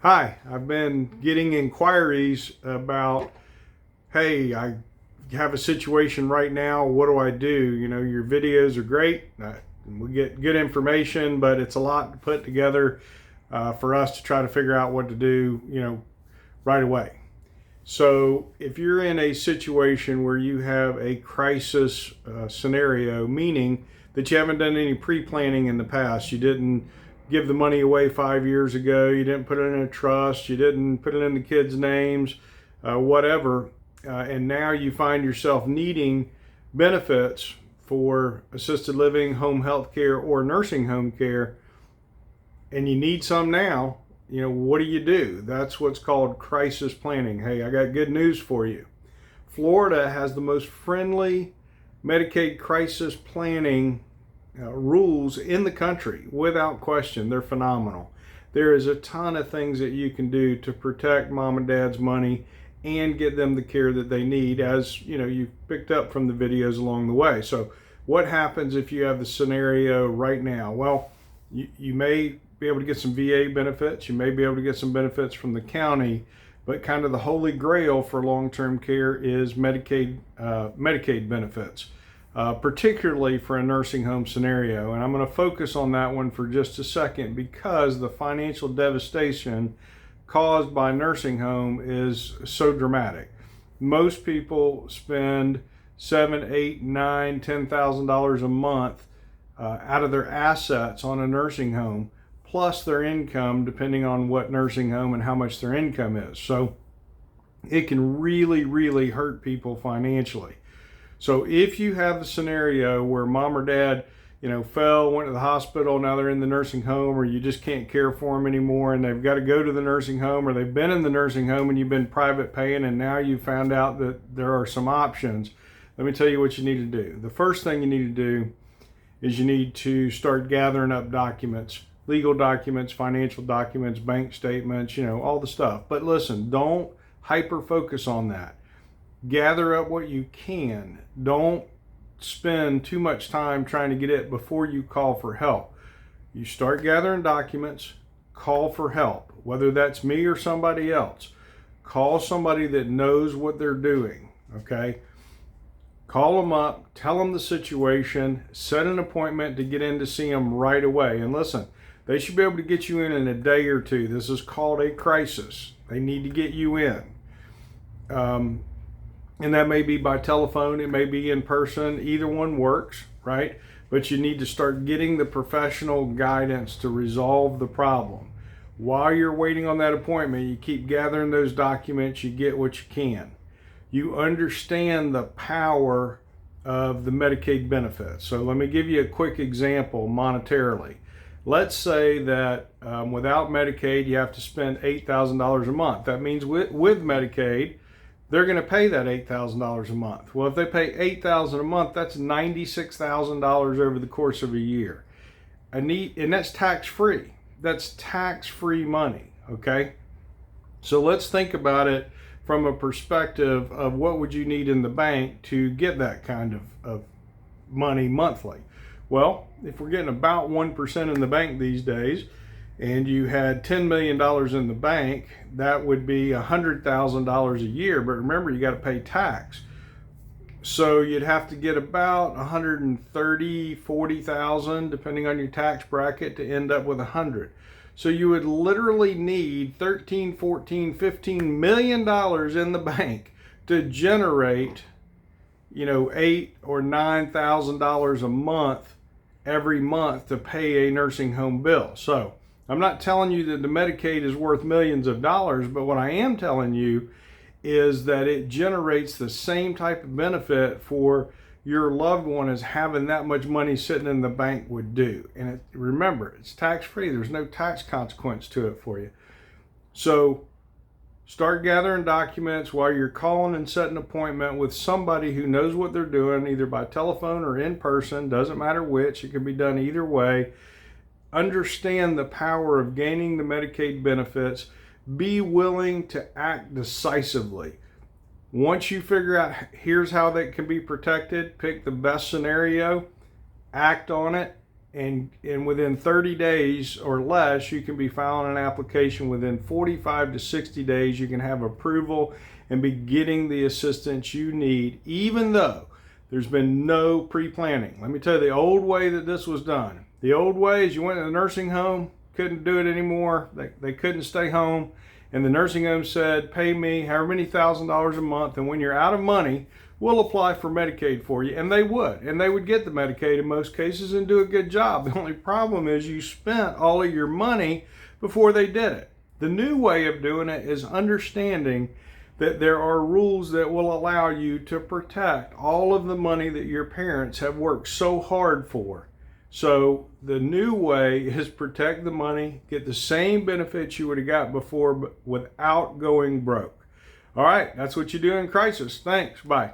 Hi, I've been getting inquiries about, hey, I have a situation right now. What do I do? Your videos are great. We get good information, but it's a lot to put together for us to try to figure out what to do, right away. So if you're in a situation where you have a crisis scenario, meaning that you haven't done any pre-planning in the past, you didn't give the money away 5 years ago, you didn't put it in a trust, you didn't put it in the kids' names, whatever, and now you find yourself needing benefits for assisted living, home health care, or nursing home care, and you need some now, what do? That's what's called crisis planning. Hey, I got good news for you. Florida has the most friendly Medicaid crisis planning rules in the country, without question. They're phenomenal. There is a ton of things that you can do to protect mom and dad's money and get them the care that they need, as you've picked up from the videos along the way. So what happens if you have the scenario right now? Well, you may be able to get some VA benefits, you may be able to get some benefits from the county, but kind of the holy grail for long-term care is Medicaid benefits. Particularly for a nursing home scenario. And I'm going to focus on that one for just a second because the financial devastation caused by nursing home is so dramatic. Most people spend $7,000, $8,000, $9,000, $10,000 a month out of their assets on a nursing home, plus their income, depending on what nursing home and how much their income is. So it can really, really hurt people financially. So if you have the scenario where mom or dad, fell, went to the hospital, now they're in the nursing home, or you just can't care for them anymore and they've got to go to the nursing home, or they've been in the nursing home and you've been private paying and now you found out that there are some options, let me tell you what you need to do. The first thing you need to do is you need to start gathering up documents, legal documents, financial documents, bank statements, all the stuff. But listen, don't hyper focus on that. Gather up what you can. Don't spend too much time trying to get it before you call for help. You start gathering documents, call for help, whether that's me or somebody else. Call somebody that knows what they're doing, okay? Call them up, tell them the situation, set an appointment to get in to see them right away. And listen, they should be able to get you in a day or two. This is called a crisis. They need to get you in. And that may be by telephone, it may be in person, either one works, right? But you need to start getting the professional guidance to resolve the problem. While you're waiting on that appointment, you keep gathering those documents, you get what you can. You understand the power of the Medicaid benefits. So let me give you a quick example monetarily. Let's say that without Medicaid, you have to spend $8,000 a month. That means with Medicaid, they're going to pay that $8,000 a month. Well, if they pay $8,000 a month, that's $96,000 over the course of a year. And that's tax-free. That's tax-free money, okay? So let's think about it from a perspective of what would you need in the bank to get that kind of money monthly. Well, if we're getting about 1% in the bank these days, and you had $10 million in the bank, that would be $100,000 a year. But remember, you got to pay tax. So you'd have to get about 130, 40,000, depending on your tax bracket, to end up with 100. So you would literally need 13, 14, 15 million dollars in the bank to generate, $8,000 or $9,000 a month every month to pay a nursing home bill. So I'm not telling you that the Medicaid is worth millions of dollars, but what I am telling you is that it generates the same type of benefit for your loved one as having that much money sitting in the bank would do. And remember, it's tax-free. There's no tax consequence to it for you. So start gathering documents while you're calling and setting an appointment with somebody who knows what they're doing, either by telephone or in person. Doesn't matter which. It can be done either way. Understand the power of gaining the Medicaid benefits. Be willing to act decisively. Once you figure out here's how that can be protected, pick the best scenario, act on it, and within 30 days or less, you can be filing an application. Within 45 to 60 days, you can have approval and be getting the assistance you need, even though there's been no pre-planning. Let me tell you, the old way that this was done, the old way is you went to the nursing home, couldn't do it anymore. They couldn't stay home. And the nursing home said, pay me however many $1,000s a month. And when you're out of money, we'll apply for Medicaid for you. And they would. And they would get the Medicaid in most cases and do a good job. The only problem is you spent all of your money before they did it. The new way of doing it is understanding that there are rules that will allow you to protect all of the money that your parents have worked so hard for. So the new way is protect the money, get the same benefits you would have got before, but without going broke. All right, that's what you do in crisis. Thanks. Bye.